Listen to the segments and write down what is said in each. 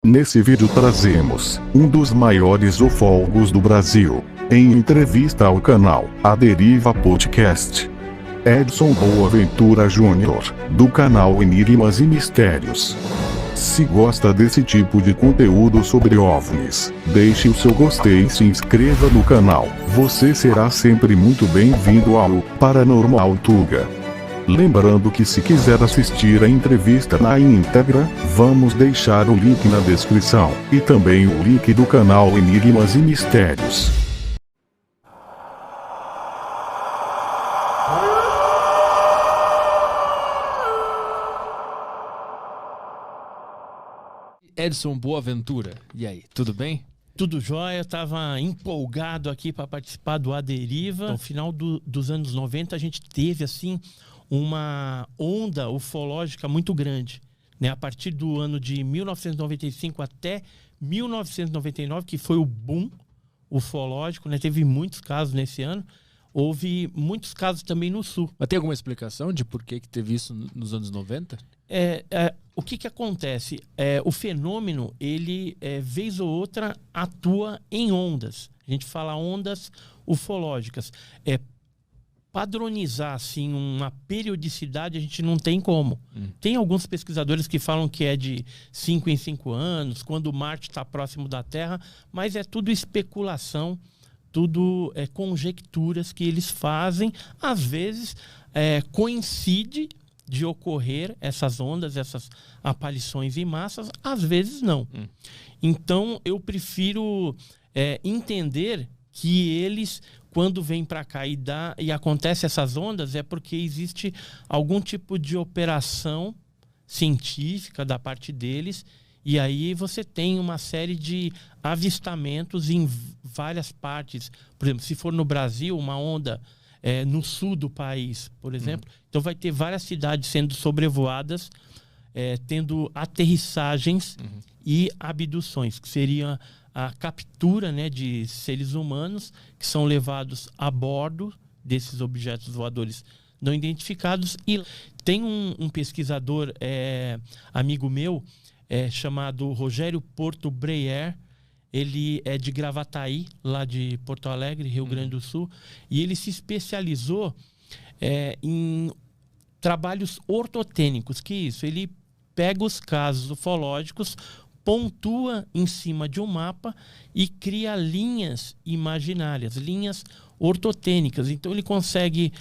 Nesse vídeo trazemos um dos maiores ufólogos do Brasil, em entrevista ao canal A Deriva Podcast, Edson Boaventura Júnior, do canal Enigmas e Mistérios. Se gosta desse tipo de conteúdo sobre OVNIs, deixe o seu gostei e se inscreva no canal. Você será sempre muito bem-vindo ao Paranormal Tuga. Lembrando que se quiser assistir a entrevista na íntegra, vamos deixar o link na descrição, e também o link do canal Enigmas e Mistérios. Edson Boaventura, e aí, tudo bem? Tudo jóia, eu estava empolgado aqui para participar do A Deriva. No final dos anos 90, a gente teve assim uma onda ufológica muito grande, né? A partir do ano de 1995 até 1999, que foi o boom ufológico, né? Teve muitos casos nesse ano. Houve muitos casos também no Sul. Mas tem alguma explicação de por que teve isso nos anos 90? O que acontece? O fenômeno, ele, vez ou outra, atua em ondas. A gente fala ondas ufológicas. Padronizar assim, uma periodicidade a gente não tem como. Tem alguns pesquisadores que falam que é de 5 em 5 anos, quando Marte está próximo da Terra, mas é tudo especulação, tudo conjecturas que eles fazem. Às vezes coincide de ocorrer essas ondas, essas aparições em massas, às vezes não. Então eu prefiro entender que eles, quando vêm para cá e acontece essas ondas, é porque existe algum tipo de operação científica da parte deles, e aí você tem uma série de avistamentos em várias partes. Por exemplo, se for no Brasil, uma onda no sul do país, por exemplo, então vai ter várias cidades sendo sobrevoadas, tendo aterrissagens e abduções, que seria a captura, né, de seres humanos que são levados a bordo desses objetos voadores não identificados. E tem um pesquisador, amigo meu, chamado Rogério Porto Breyer. Ele é de Gravataí, lá de Porto Alegre, Rio Grande do Sul, e ele se especializou em trabalhos ortotênicos. Que isso? Ele pega os casos ufológicos, pontua em cima de um mapa e cria linhas imaginárias, linhas ortotênicas. Então ele consegue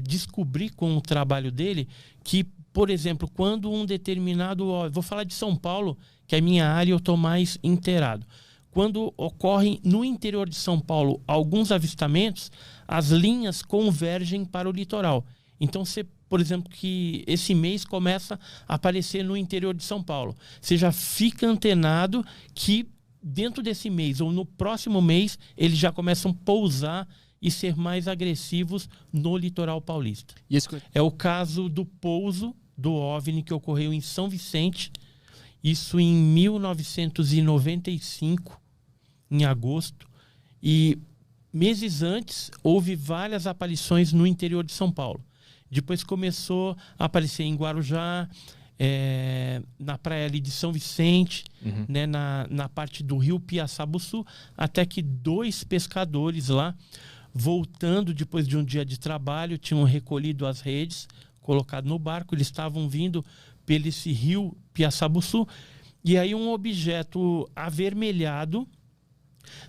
descobrir com o trabalho dele que, por exemplo, quando um determinado... Vou falar de São Paulo, que é a minha área, eu estou mais inteirado. Quando ocorrem no interior de São Paulo alguns avistamentos, as linhas convergem para o litoral. Então você, por exemplo, que esse mês começa a aparecer no interior de São Paulo. Você já fica antenado que dentro desse mês ou no próximo mês eles já começam a pousar e ser mais agressivos no litoral paulista. É o caso do pouso do OVNI que ocorreu em São Vicente, isso em 1995, em agosto. E meses antes houve várias aparições no interior de São Paulo. Depois começou a aparecer em Guarujá, na praia ali de São Vicente, né, na parte do rio Piaçabuçu, até que 2 pescadores lá, voltando depois de um dia de trabalho, tinham recolhido as redes, colocado no barco. Eles estavam vindo pelo esse rio Piaçabuçu, e aí um objeto avermelhado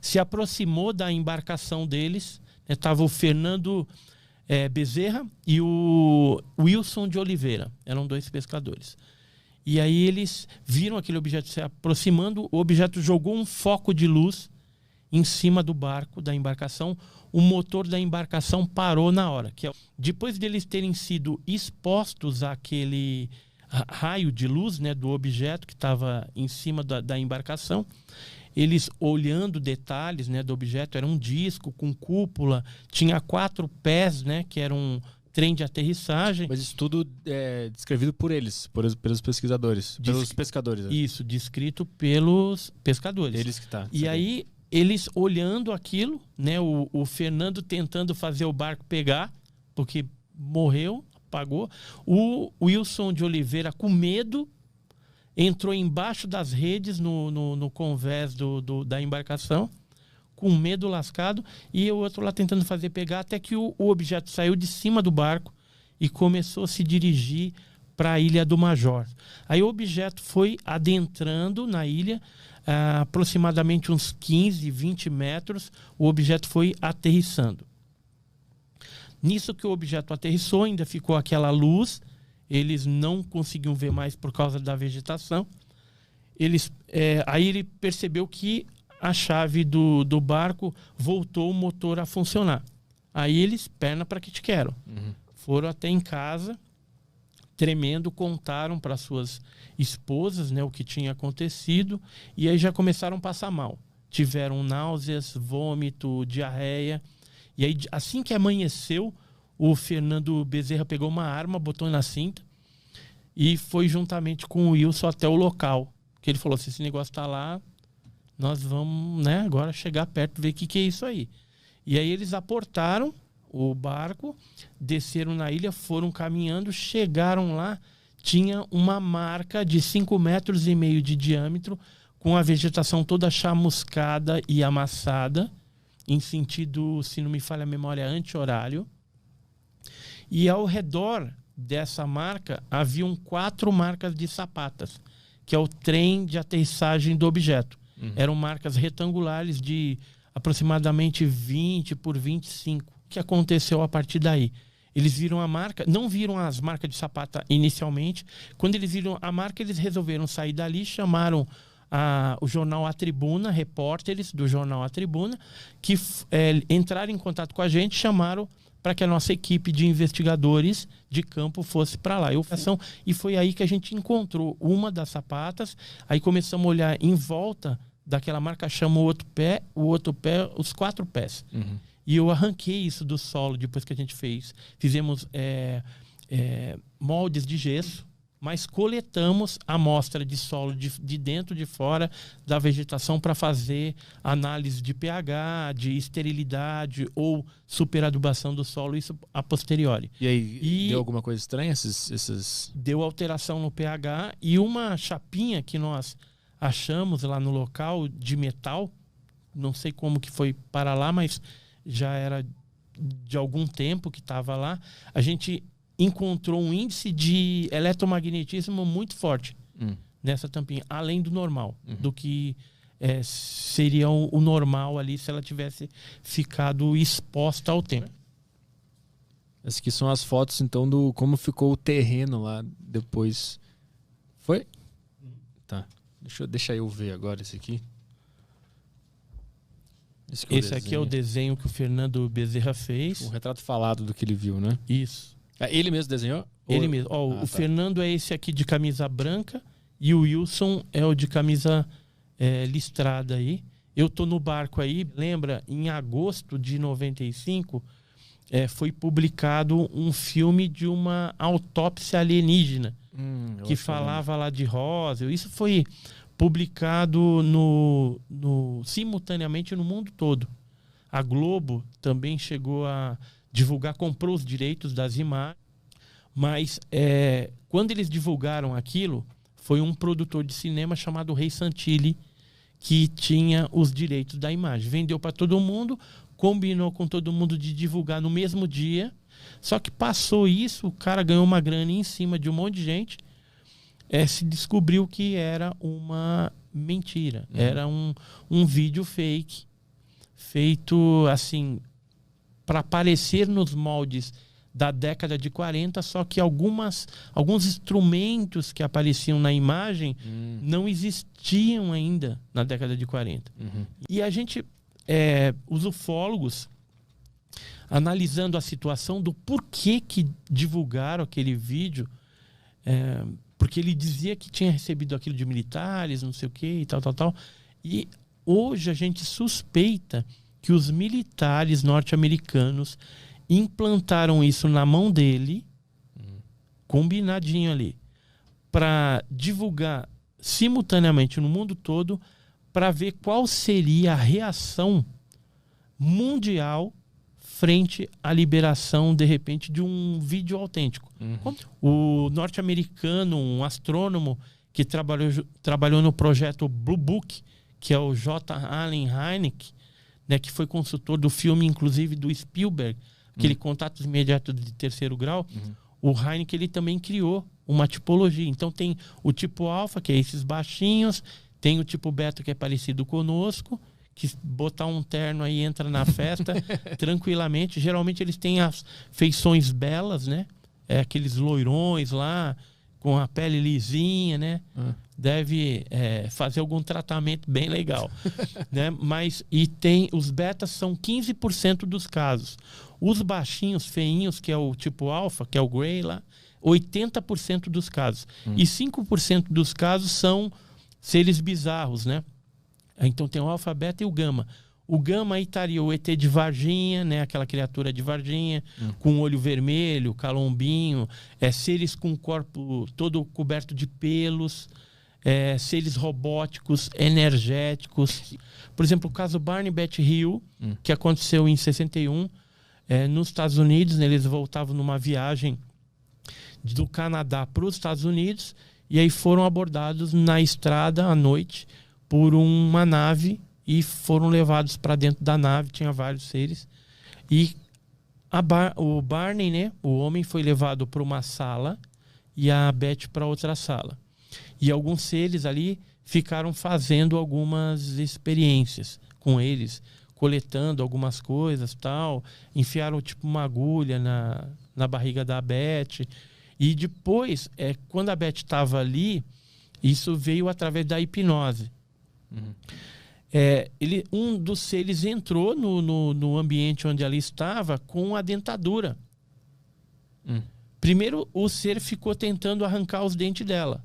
se aproximou da embarcação deles. Estava o Fernando Bezerra e o Wilson de Oliveira, eram 2 pescadores. E aí eles viram aquele objeto se aproximando, o objeto jogou um foco de luz em cima do barco, da embarcação. O motor da embarcação parou na hora. Depois deles terem sido expostos àquele raio de luz, né, do objeto que estava em cima da embarcação, eles olhando detalhes, né, do objeto, era um disco com cúpula, tinha 4 pés, né, que era um trem de aterrissagem. Mas isso tudo é descrevido por eles, pelos pesquisadores, pelos pescadores. Né? Isso, descrito pelos pescadores. Eles que tá. E aí, eles olhando aquilo, né, o Fernando tentando fazer o barco pegar, porque morreu, apagou. O Wilson de Oliveira com medo, entrou embaixo das redes no convés da embarcação, com medo lascado, e o outro lá tentando fazer pegar, até que o objeto saiu de cima do barco e começou a se dirigir para a Ilha do Major. Aí o objeto foi adentrando na ilha, aproximadamente uns 15, 20 metros, o objeto foi aterrissando. Nisso que o objeto aterrissou, ainda ficou aquela luz, eles não conseguiam ver mais por causa da vegetação. Aí ele percebeu que a chave do barco voltou o motor a funcionar. Aí eles, perna para que te quero. Foram até em casa, tremendo, contaram para suas esposas, né, o que tinha acontecido, e aí já começaram a passar mal. Tiveram náuseas, vômito, diarreia. E aí, assim que amanheceu, o Fernando Bezerra pegou uma arma, botou na cinta e foi juntamente com o Wilson até o local. Que ele falou, se esse negócio tá lá, nós vamos, né, agora chegar perto, ver o que é isso aí. E aí eles aportaram o barco, desceram na ilha, foram caminhando, chegaram lá, tinha uma marca de 5,5 metros de diâmetro, com a vegetação toda chamuscada e amassada, em sentido, se não me falha a memória, anti-horário. E ao redor dessa marca haviam 4 marcas de sapatas, que é o trem de aterrissagem do objeto. Eram marcas retangulares de aproximadamente 20 por 25. O que aconteceu a partir daí? Eles viram a marca, não viram as marcas de sapata inicialmente. Quando eles viram a marca, eles resolveram sair dali, chamaram o jornal A Tribuna, repórteres do jornal A Tribuna, que entraram em contato com a gente, chamaram para que a nossa equipe de investigadores de campo fosse para lá. E foi aí que a gente encontrou uma das sapatas, aí começamos a olhar em volta daquela marca, chama o outro pé, os 4 pés. E eu arranquei isso do solo depois que a gente fez. Fizemos moldes de gesso, mas coletamos a amostra de solo de dentro e de fora da vegetação para fazer análise de pH, de esterilidade ou superadubação do solo, isso a posteriori. E aí, deu alguma coisa estranha? Deu alteração no pH e uma chapinha que nós achamos lá no local de metal, não sei como que foi para lá, mas já era de algum tempo que estava lá, a gente encontrou um índice de eletromagnetismo muito forte nessa tampinha, além do normal, do que seria o normal ali se ela tivesse ficado exposta ao tempo. Essas aqui são as fotos, então, do como ficou o terreno lá depois. Foi? Tá. Deixa eu ver agora esse aqui. Esse aqui é o desenho que o Fernando Bezerra fez. Um retrato falado do que ele viu, né? Isso. Ele mesmo desenhou? Ele mesmo. O Fernando é esse aqui de camisa branca e o Wilson é o de camisa listrada aí. Eu tô no barco aí. Lembra, em agosto de 95, foi publicado um filme de uma autópsia alienígena que falava lá de Roswell. Isso foi publicado simultaneamente no mundo todo. A Globo também chegou a divulgar, comprou os direitos das imagens, mas quando eles divulgaram aquilo, foi um produtor de cinema chamado Rei Santilli que tinha os direitos da imagem. Vendeu para todo mundo, combinou com todo mundo de divulgar no mesmo dia, só que passou isso, o cara ganhou uma grana em cima de um monte de gente, se descobriu que era uma mentira, era um vídeo fake, feito assim para aparecer nos moldes da década de 40, só que alguns instrumentos que apareciam na imagem não existiam ainda na década de 40. E a gente, os ufólogos, analisando a situação do porquê que divulgaram aquele vídeo, porque ele dizia que tinha recebido aquilo de militares, não sei o que e tal. E hoje a gente suspeita que os militares norte-americanos implantaram isso na mão dele, combinadinho ali, para divulgar simultaneamente no mundo todo, para ver qual seria a reação mundial frente à liberação, de repente, de um vídeo autêntico. O norte-americano, um astrônomo que trabalhou no projeto Blue Book, que é o J. Allen Hynek, né, que foi consultor do filme, inclusive, do Spielberg, aquele Contatos Imediatos de Terceiro Grau. O Hynek, ele também criou uma tipologia. Então tem o tipo alfa, que é esses baixinhos, tem o tipo beta, que é parecido conosco, que botar um terno aí entra na festa tranquilamente. Geralmente eles têm as feições belas, né? Aqueles loirões lá, com a pele lisinha, né? Deve fazer algum tratamento bem legal. Né? Mas, os betas são 15% dos casos. Os baixinhos, feinhos, que é o tipo alfa, que é o grey lá, 80% dos casos. E 5% dos casos são seres bizarros, né? Então tem o alfa, beta e o gama. O gama aí estaria o ET de Varginha, né? Aquela criatura de Varginha, com olho vermelho, calombinho, seres com o corpo todo coberto de pelos, seres robóticos, energéticos. Por exemplo, o caso Barney Bat Hill, que aconteceu em 61, nos Estados Unidos, né? Eles voltavam numa viagem do Canadá para os Estados Unidos e aí foram abordados na estrada à noite por uma nave e foram levados para dentro da nave. Tinha vários seres e o Barney, né, o homem, foi levado para uma sala e a Beth para outra sala, e alguns seres ali ficaram fazendo algumas experiências com eles, coletando algumas coisas, tal, enfiaram tipo uma agulha na barriga da Beth. E depois, quando a Beth estava ali, isso veio através da hipnose. Um dos seres entrou no ambiente onde ela estava com a dentadura. Primeiro, o ser ficou tentando arrancar os dentes dela.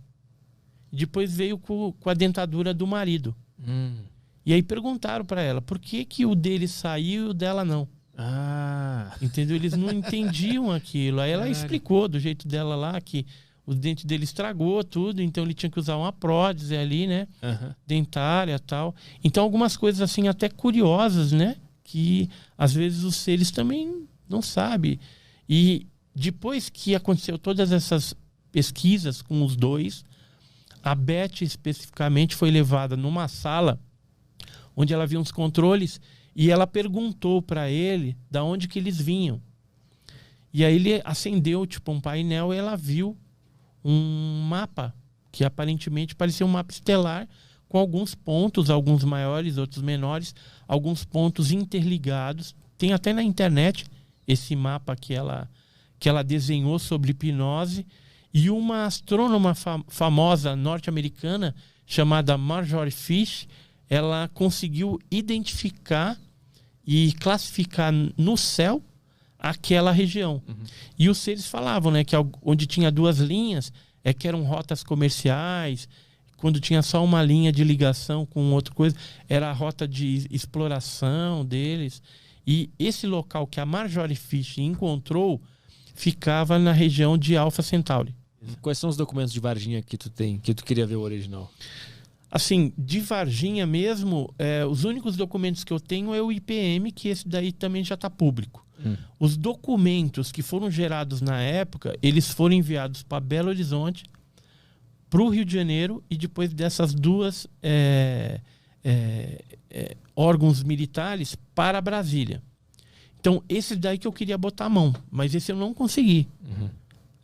Depois veio com a dentadura do marido. E aí perguntaram para ela, por que o dele saiu e o dela não? Entendeu? Eles não entendiam aquilo. Aí ela explicou do jeito dela lá que o dente dele estragou tudo, então ele tinha que usar uma prótese ali, né? Dentária e tal. Então algumas coisas assim até curiosas, né? Que às vezes os seres também não sabem. E depois que aconteceu todas essas pesquisas com os dois, a Beth especificamente foi levada numa sala onde ela viu uns controles e ela perguntou para ele da onde que eles vinham. E aí ele acendeu tipo um painel e ela viu um mapa que aparentemente parecia um mapa estelar com alguns pontos, alguns maiores, outros menores, alguns pontos interligados. Tem até na internet esse mapa que ela desenhou sobre hipnose. E uma astrônoma famosa norte-americana chamada Marjorie Fish, ela conseguiu identificar e classificar no céu aquela região. E os seres falavam, né, que onde tinha duas linhas que eram rotas comerciais, quando tinha só uma linha de ligação com outra coisa, era a rota de exploração deles. E esse local que a Marjorie Fish encontrou ficava na região de Alpha Centauri. Quais são os documentos de Varginha que tu tem, que tu queria ver o original? Assim, de Varginha mesmo, os únicos documentos que eu tenho é o IPM, que esse daí também já está público. Os documentos que foram gerados na época, eles foram enviados para Belo Horizonte, para o Rio de Janeiro, e depois dessas duas órgãos militares para Brasília. Então, esse daí que eu queria botar a mão, mas esse eu não consegui.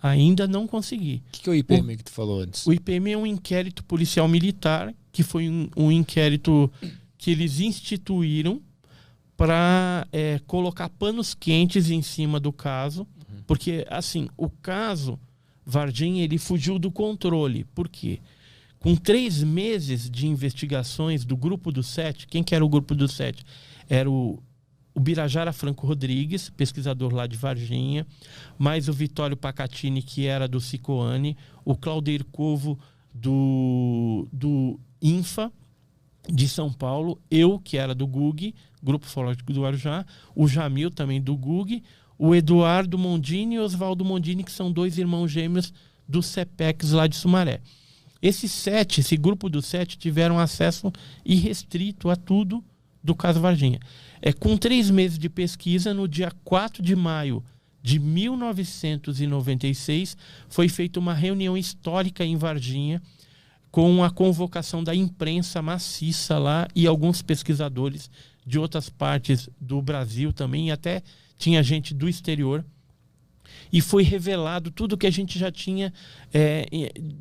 Ainda não consegui. O que é o IPM que tu falou antes? O IPM é um inquérito policial militar, que foi um inquérito que eles instituíram para colocar panos quentes em cima do caso. Porque, assim, o caso Varginha, ele fugiu do controle. Por quê? Com 3 meses de investigações do Grupo dos 7, quem que era o Grupo dos 7? Era o Birajara Franco Rodrigues, pesquisador lá de Varginha, mais o Vitório Pacatini, que era do Cicoane, o Claudeir Covo do INFA de São Paulo, eu, que era do GUG, Grupo Ufológico do Guarujá, o Jamil, também do GUG, o Eduardo Mondini e o Oswaldo Mondini, que são 2 irmãos gêmeos do CEPEX lá de Sumaré. Esse grupo dos 7 tiveram acesso irrestrito a tudo do caso Varginha. Com 3 meses de pesquisa, no dia 4 de maio de 1996, foi feita uma reunião histórica em Varginha, com a convocação da imprensa maciça lá e alguns pesquisadores de outras partes do Brasil também, e até tinha gente do exterior. E foi revelado tudo que a gente já tinha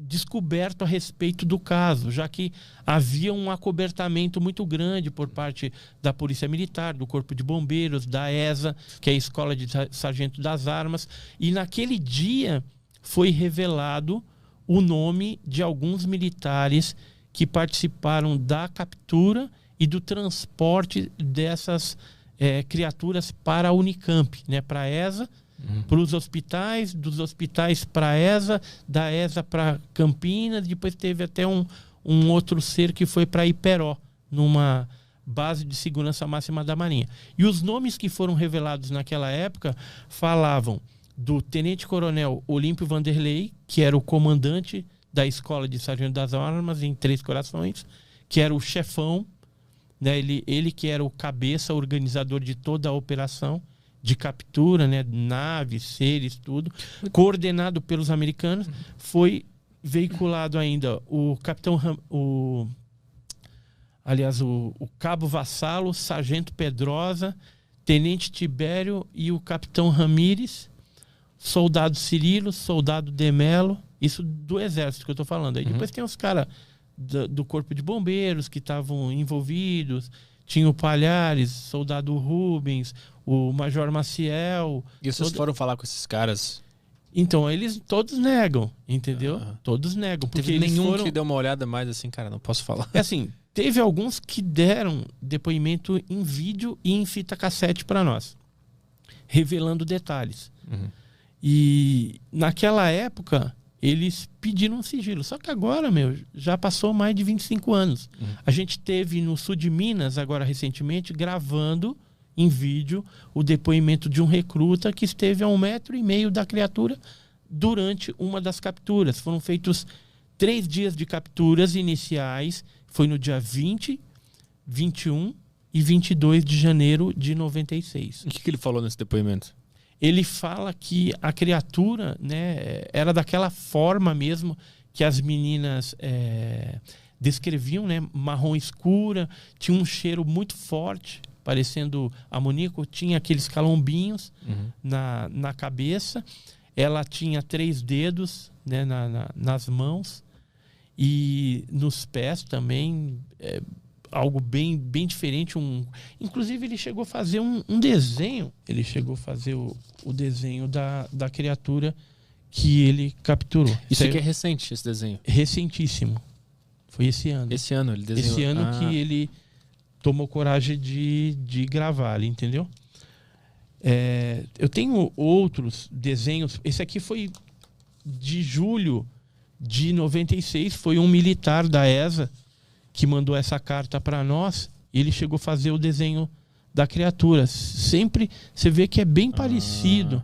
descoberto a respeito do caso, já que havia um acobertamento muito grande por parte da Polícia Militar, do Corpo de Bombeiros, da ESA, que é a Escola de Sargento das Armas. E naquele dia foi revelado o nome de alguns militares que participaram da captura e do transporte dessas criaturas para a Unicamp, né, para a ESA, para os hospitais, dos hospitais para a ESA, da ESA para Campinas, depois teve até um outro ser que foi para Iperó, numa base de segurança máxima da Marinha. E os nomes que foram revelados naquela época falavam do Tenente-Coronel Olímpio Vanderlei, que era o comandante da Escola de Sargento das Armas em Três Corações, que era o chefão, né, ele que era o cabeça, organizador de toda a operação de captura, né, naves, seres, tudo, coordenado pelos americanos. Foi veiculado ainda o capitão, o cabo Vassalo, sargento Pedrosa, tenente Tibério e o capitão Ramírez, soldado Cirilo, soldado Demelo, isso do exército que eu tô falando. Aí depois tem os caras do corpo de bombeiros que estavam envolvidos, tinha o Palhares, soldado Rubens, o Major Maciel. E vocês foram falar com esses caras? Então, eles todos negam, entendeu? Todos negam. Porque teve nenhum foram... que deu uma olhada mais assim, cara, não posso falar. É assim, teve alguns que deram depoimento em vídeo e em fita cassete para nós, revelando detalhes. E naquela época, eles pediram sigilo. Só que agora, já passou mais de 25 anos. A gente teve no sul de Minas, agora recentemente, gravando em vídeo o depoimento de um recruta que esteve a 1,5 metro da criatura durante uma das capturas. Foram feitos 3 dias de capturas iniciais. Foi no dia 20, 21 e 22 de janeiro de 96. O que ele falou nesse depoimento? Ele fala que a criatura, né, era daquela forma mesmo que as meninas descreviam, né, marrom escura, tinha um cheiro muito forte, parecendo amoníaco, tinha aqueles calombinhos na cabeça. Ela tinha 3 dedos, né, nas mãos e nos pés também, algo bem diferente. Inclusive ele chegou a fazer um desenho, ele chegou a fazer o desenho da criatura que ele capturou. Isso aqui é recente, esse desenho? Recentíssimo. Foi esse ano. Esse ano ele desenhou? Esse ano que ele tomou coragem de gravar, entendeu? Eu tenho outros desenhos. Esse aqui foi de julho de 96. Foi um militar da ESA que mandou essa carta para nós. Ele chegou a fazer o desenho da criatura. Sempre você vê que é bem parecido.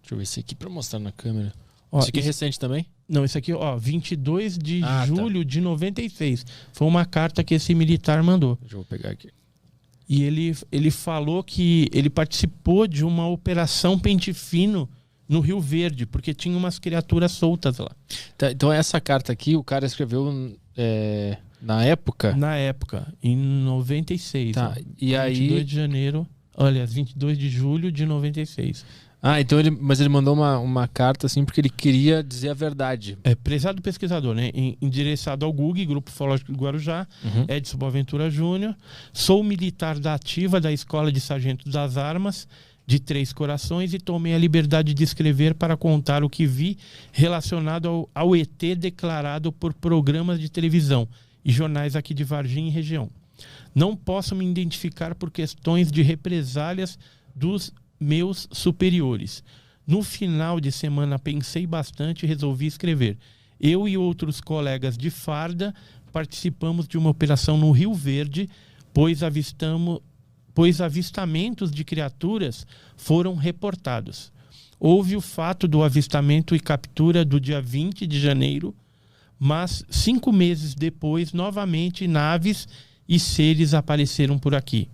Deixa eu ver esse aqui para mostrar na câmera. Ó, isso aqui é recente também? Não, isso aqui, 22 de julho de 96. Foi uma carta que esse militar mandou. Eu vou pegar aqui. E ele falou que ele participou de uma operação Pente Fino no Rio Verde, porque tinha umas criaturas soltas lá. Tá, então essa carta aqui, o cara escreveu na época? Na época, em 96. Tá, ó, e aí... 22 de janeiro, olha, 22 de julho de 96. Então mas ele mandou uma carta assim porque ele queria dizer a verdade. Prezado pesquisador, né? Endereçado ao GUG, Grupo Ufológico do Guarujá, Edson Boaventura Júnior. Sou militar da ativa da Escola de Sargento das Armas de Três Corações e tomei a liberdade de escrever para contar o que vi relacionado ao ET declarado por programas de televisão e jornais aqui de Varginha e região. Não posso me identificar por questões de represálias dos meus superiores. No final de semana pensei bastante e resolvi escrever. Eu e outros colegas de farda participamos de uma operação no Rio Verde, pois avistamentos de criaturas foram reportados. Houve o fato do avistamento e captura do dia 20 de janeiro, mas 5 meses depois, novamente, naves e seres apareceram por aqui.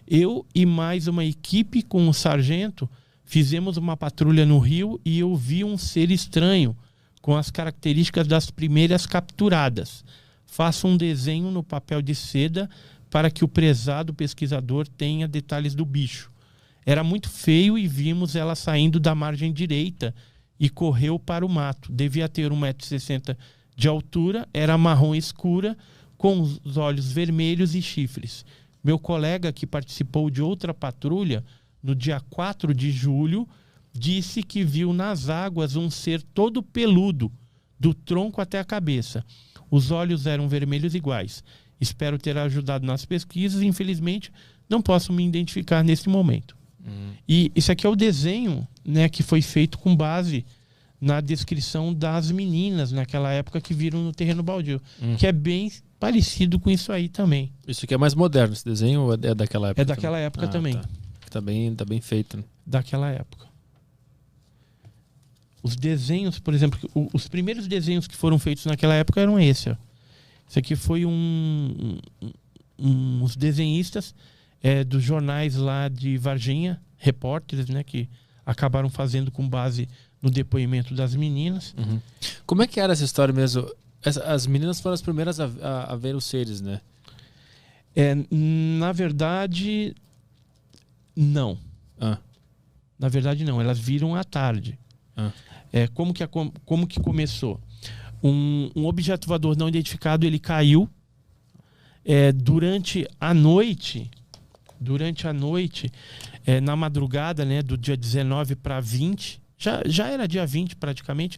Eu e mais uma equipe com o sargento fizemos uma patrulha no rio e eu vi um ser estranho com as características das primeiras capturadas. Faça um desenho no papel de seda para que o prezado pesquisador tenha detalhes do bicho. Era muito feio e vimos ela saindo da margem direita e correu para o mato. Devia ter 1,60 m de altura, era marrom escura, com os olhos vermelhos e chifres. Meu colega, que participou de outra patrulha, no dia 4 de julho, disse que viu nas águas um ser todo peludo, do tronco até a cabeça. Os olhos eram vermelhos iguais. Espero ter ajudado nas pesquisas. Infelizmente, não posso me identificar nesse momento. E esse aqui é o desenho, né, que foi feito com base na descrição das meninas naquela época que viram no terreno baldio, que é bem parecido com isso aí também. Isso aqui é mais moderno, esse desenho, ou é daquela época? É daquela época também. Tá bem feito, né? Daquela época. Os desenhos, por exemplo, os primeiros desenhos que foram feitos naquela época eram esse. Ó. Esse aqui foi uns desenhistas dos jornais lá de Varginha, repórteres, né, que acabaram fazendo com base no depoimento das meninas. Como é que era essa história mesmo? As meninas foram as primeiras a ver os seres, né? Na verdade, não. Na verdade, não. Elas viram à tarde. Como que começou? Um objeto voador não identificado, ele caiu. Durante a noite, na madrugada, né, do dia 19 para 20, já era dia 20 praticamente,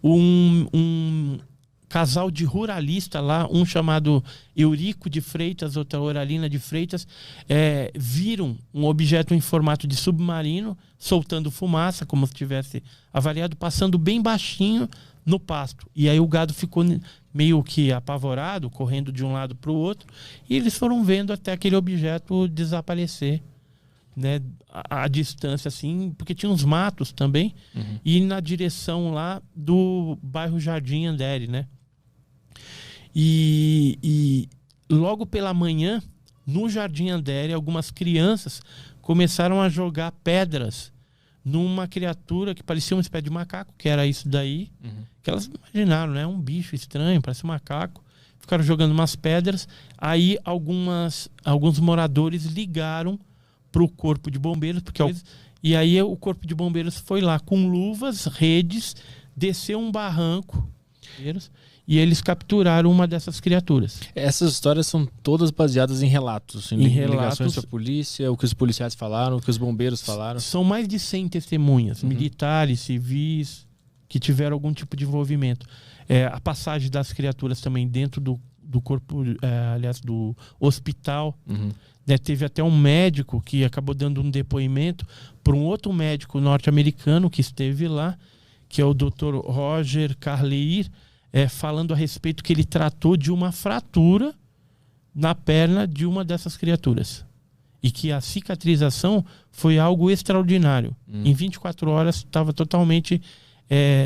um casal de ruralista lá, um chamado Eurico de Freitas, outra Oralina de Freitas, viram um objeto em formato de submarino, soltando fumaça, como se tivesse avariado, passando bem baixinho no pasto. E aí o gado ficou meio que apavorado, correndo de um lado para o outro, e eles foram vendo até aquele objeto desaparecer, né, a distância, assim, porque tinha uns matos também, e na direção lá do bairro Jardim Andere, né? E logo pela manhã, no Jardim Andere, algumas crianças começaram a jogar pedras numa criatura que parecia uma espécie de macaco, que era isso daí, que elas imaginaram, né? Um bicho estranho, parece um macaco. Ficaram jogando umas pedras. Aí alguns moradores ligaram para o corpo de bombeiros, e aí o corpo de bombeiros foi lá com luvas, redes, desceu um barranco, e eles capturaram uma dessas criaturas. Essas histórias são todas baseadas em relatos, em ligações com a polícia, o que os policiais falaram, o que os bombeiros falaram. São mais de 100 testemunhas, militares, civis, que tiveram algum tipo de envolvimento. A passagem das criaturas também dentro do corpo, aliás, do hospital. Teve até um médico que acabou dando um depoimento para um outro médico norte-americano que esteve lá, que é o Dr. Roger Carleir, falando a respeito que ele tratou de uma fratura na perna de uma dessas criaturas. E que a cicatrização foi algo extraordinário. Em 24 horas estava totalmente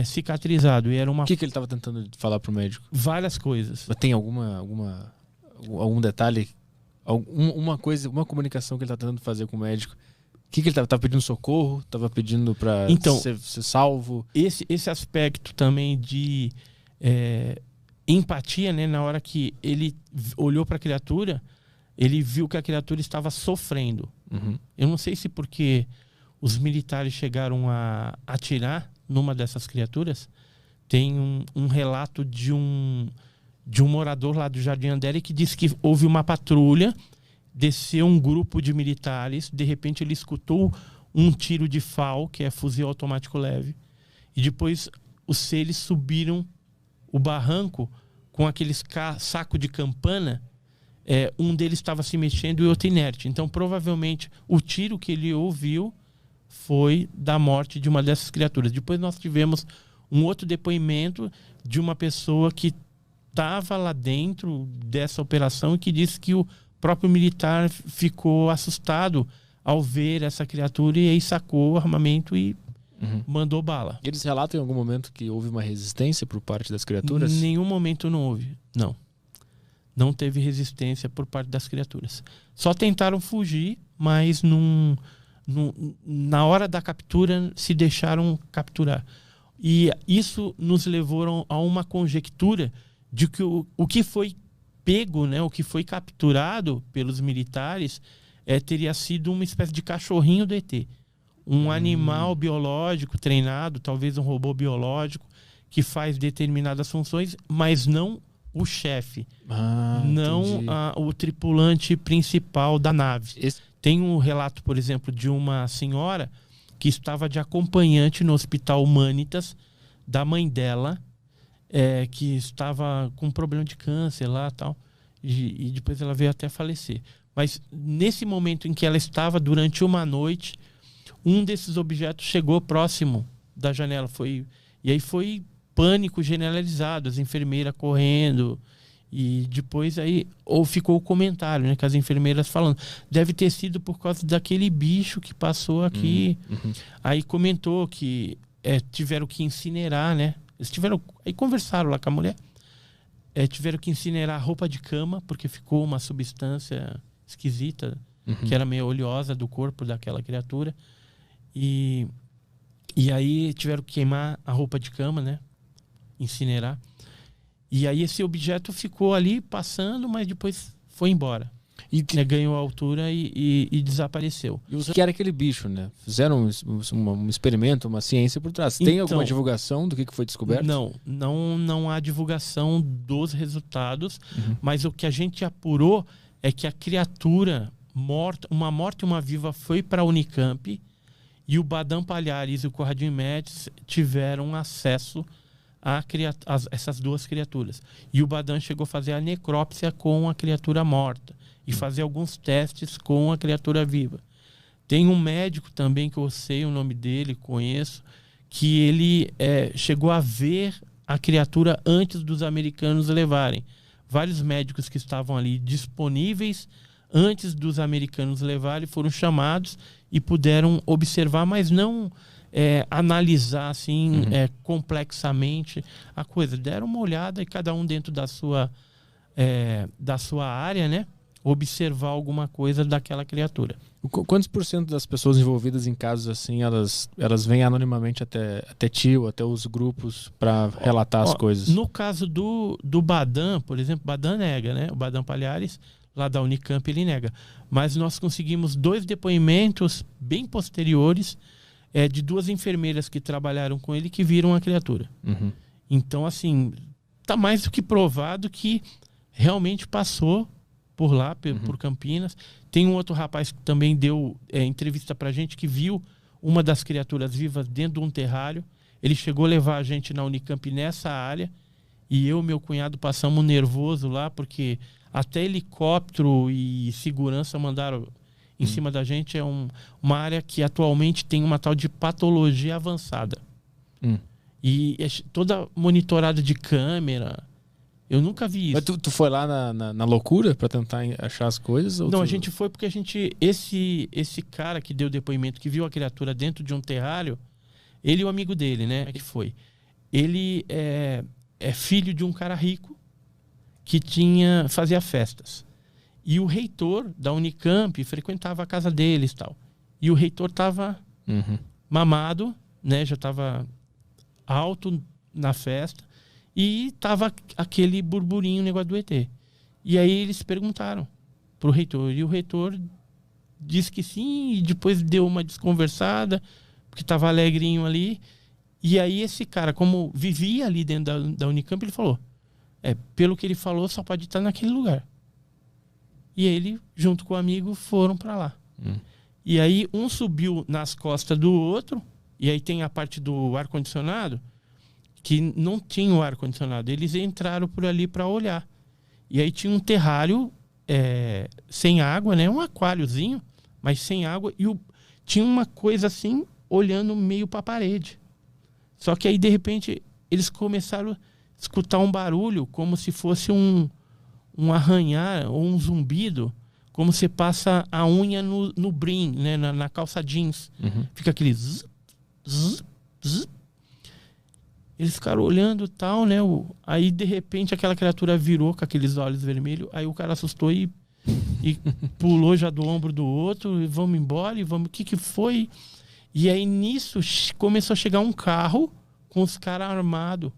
cicatrizado. E era O que ele estava tentando falar para o médico? Várias coisas. Tem algum detalhe, uma comunicação que ele está tentando fazer com o médico? O que ele estava pedindo? Socorro? Estava pedindo para ser salvo? Esse aspecto também de empatia, né? Na hora que ele olhou para a criatura, ele viu que a criatura estava sofrendo. Eu não sei se porque os militares chegaram a atirar numa dessas criaturas. Tem um relato de um morador lá do Jardim Andere que disse que houve uma patrulha, desceu um grupo de militares, de repente ele escutou um tiro de FAL, que é fuzil automático leve, e depois os seres subiram o barranco com aqueles saco de campana. Um deles estava se mexendo e o outro inerte. Então, provavelmente, o tiro que ele ouviu foi da morte de uma dessas criaturas. Depois nós tivemos um outro depoimento de uma pessoa que estava lá dentro dessa operação e que disse que o próprio militar ficou assustado ao ver essa criatura e aí sacou o armamento e mandou bala. Eles relatam em algum momento que houve uma resistência por parte das criaturas? Em nenhum momento não houve, não. Não teve resistência por parte das criaturas. Só tentaram fugir, mas na hora da captura se deixaram capturar. E isso nos levou a uma conjectura de que o que foi pego, né, o que foi capturado pelos militares teria sido uma espécie de cachorrinho do ET. Um animal biológico treinado, talvez um robô biológico, que faz determinadas funções, mas não o chefe, não o tripulante principal da nave. Tem um relato, por exemplo, de uma senhora que estava de acompanhante no Hospital Humanitas da mãe dela, que estava com um problema de câncer lá e tal, e depois ela veio até falecer. Mas nesse momento em que ela estava, durante uma noite, um desses objetos chegou próximo da janela. E aí foi pânico generalizado, as enfermeiras correndo. E depois ficou o comentário, né, que as enfermeiras falando, deve ter sido por causa daquele bicho que passou aqui. Aí comentou que tiveram que incinerar, né? Aí conversaram lá com a mulher. Tiveram que incinerar a roupa de cama, porque ficou uma substância esquisita, que era meio oleosa do corpo daquela criatura. E aí tiveram que queimar a roupa de cama, né? Incinerar. E aí esse objeto ficou ali passando, mas depois foi embora. Ganhou altura e desapareceu. E o que era aquele bicho, né? Fizeram um experimento, uma ciência por trás. Tem alguma divulgação do que foi descoberto? Não há divulgação dos resultados, mas o que a gente apurou é que a criatura morta, uma morta e uma viva, foi para a Unicamp, e o Badan Palhares e o Conradinho Médici tiveram acesso a essas duas criaturas. E o Badan chegou a fazer a necrópsia com a criatura morta e fazer alguns testes com a criatura viva. Tem um médico também, que eu sei o nome dele, conheço, que ele chegou a ver a criatura antes dos americanos levarem. Vários médicos que estavam ali disponíveis antes dos americanos levarem foram chamados e puderam observar, mas não analisar assim complexamente a coisa. Deram uma olhada e cada um dentro da sua área, né, observar alguma coisa daquela criatura. Quantos por cento das pessoas envolvidas em casos assim, elas vêm anonimamente até ti ou até os grupos para relatar as coisas? No caso do Badan, por exemplo, Badan nega, né? O Badan Palhares, lá da Unicamp, ele nega. Mas nós conseguimos 2 depoimentos bem posteriores de 2 enfermeiras que trabalharam com ele, que viram a criatura. Então, assim, tá mais do que provado que realmente passou por lá, por Campinas. Tem um outro rapaz que também deu entrevista pra gente, que viu uma das criaturas vivas dentro de um terrário. Ele chegou a levar a gente na Unicamp nessa área, e eu e meu cunhado passamos nervoso lá, porque até helicóptero e segurança mandaram em cima da gente. É uma área que atualmente tem uma tal de patologia avançada. E é toda monitorada de câmera. Eu nunca vi isso. Mas tu foi lá na loucura pra tentar achar as coisas? Ou não, a gente foi porque esse cara que deu depoimento, que viu a criatura dentro de um terrário, ele e o amigo dele, né, que foi. Ele é filho de um cara rico que fazia festas. E o reitor da Unicamp frequentava a casa deles e tal. E o reitor estava mamado, né, já estava alto na festa. E tava aquele burburinho, negócio do ET. E aí eles perguntaram pro reitor. E o reitor disse que sim, e depois deu uma desconversada, porque tava alegrinho ali. E aí esse cara, como vivia ali dentro da Unicamp, ele falou, pelo que ele falou, só pode estar naquele lugar. E ele, junto com o amigo, foram para lá. E aí um subiu nas costas do outro, e aí tem a parte do ar-condicionado, que não tinha o ar-condicionado. Eles entraram por ali para olhar. E aí tinha um terrário sem água, né? Um aquáriozinho, mas sem água. E tinha uma coisa assim, olhando meio para a parede. Só que aí, de repente, eles começaram a escutar um barulho, como se fosse um arranhar ou um zumbido, como você passa a unha no brim, né? Na calça jeans. Fica aquele zzz, zzz, zzz. Eles ficaram olhando e tal, né? Aí, de repente, aquela criatura virou com aqueles olhos vermelhos. Aí o cara assustou e pulou já do ombro do outro. E vamos embora, e vamos... O que foi? E aí, nisso, começou a chegar um carro com os caras armados.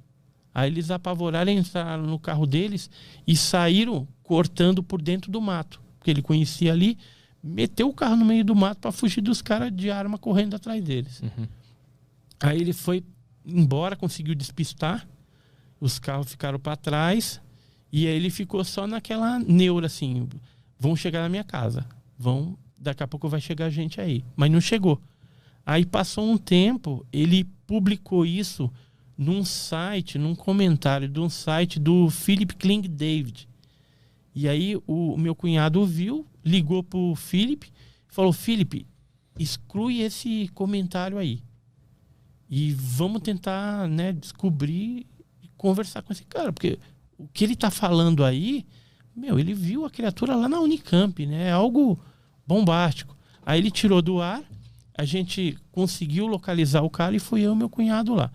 Aí eles apavoraram, entraram no carro deles e saíram cortando por dentro do mato. Porque ele conhecia ali, meteu o carro no meio do mato para fugir dos caras de arma correndo atrás deles. Aí ele foi embora, conseguiu despistar, os carros ficaram para trás e aí ele ficou só naquela neura assim, vão chegar na minha casa, daqui a pouco vai chegar gente aí. Mas não chegou. Aí passou um tempo, ele publicou isso num site, num comentário de um site do Philip Kling David. E aí o meu cunhado viu, ligou pro Philip, falou: Philip, exclui esse comentário aí. E vamos tentar, né, descobrir e conversar com esse cara. Porque o que ele tá falando aí, ele viu a criatura lá na Unicamp, né? É algo bombástico. Aí ele tirou do ar, a gente conseguiu localizar o cara e fui eu e meu cunhado lá.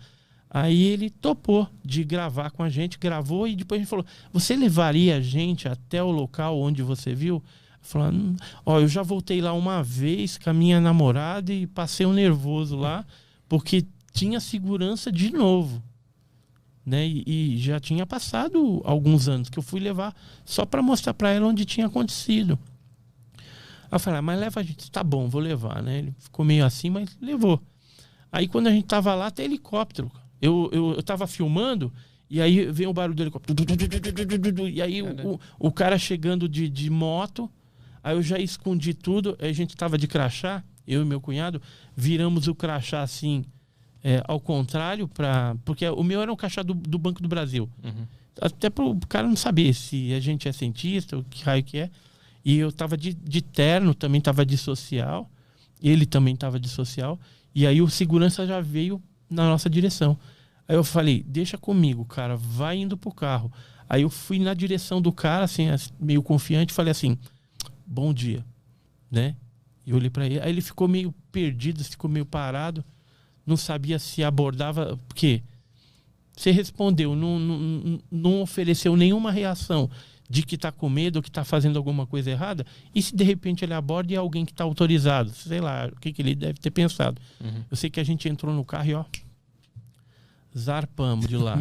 Aí ele topou de gravar com a gente, gravou e depois a gente falou: você levaria a gente até o local onde você viu? Falando: eu já voltei lá uma vez com a minha namorada e passei um nervoso lá, porque tinha segurança de novo, né? E já tinha passado alguns anos que eu fui levar só para mostrar para ela onde tinha acontecido. Aí eu falei: mas leva a gente. Tá bom, vou levar, né? Ele ficou meio assim, mas levou. Aí quando a gente tava lá, até helicóptero. Eu tava filmando e aí veio o barulho do helicóptero. E aí o cara chegando de moto. Aí eu já escondi tudo. A gente tava de crachá, eu e meu cunhado. Viramos o crachá assim, ao contrário, porque o meu era um crachá do Banco do Brasil. Até pro cara não saber se a gente é cientista, o que raio que é. E eu tava de terno, também tava de social. Ele também tava de social. E aí o segurança já veio na nossa direção. Aí eu falei: deixa comigo, cara, vai indo pro carro. Aí eu fui na direção do cara, assim, meio confiante, falei assim: bom dia, né? E eu olhei pra ele, aí ele ficou meio perdido, ficou meio parado, não sabia se abordava, porque você respondeu, não ofereceu nenhuma reação de que tá com medo ou que tá fazendo alguma coisa errada. E se de repente ele aborda e é alguém que tá autorizado? Sei lá, o que ele deve ter pensado. Eu sei que a gente entrou no carro e zarpamos de lá.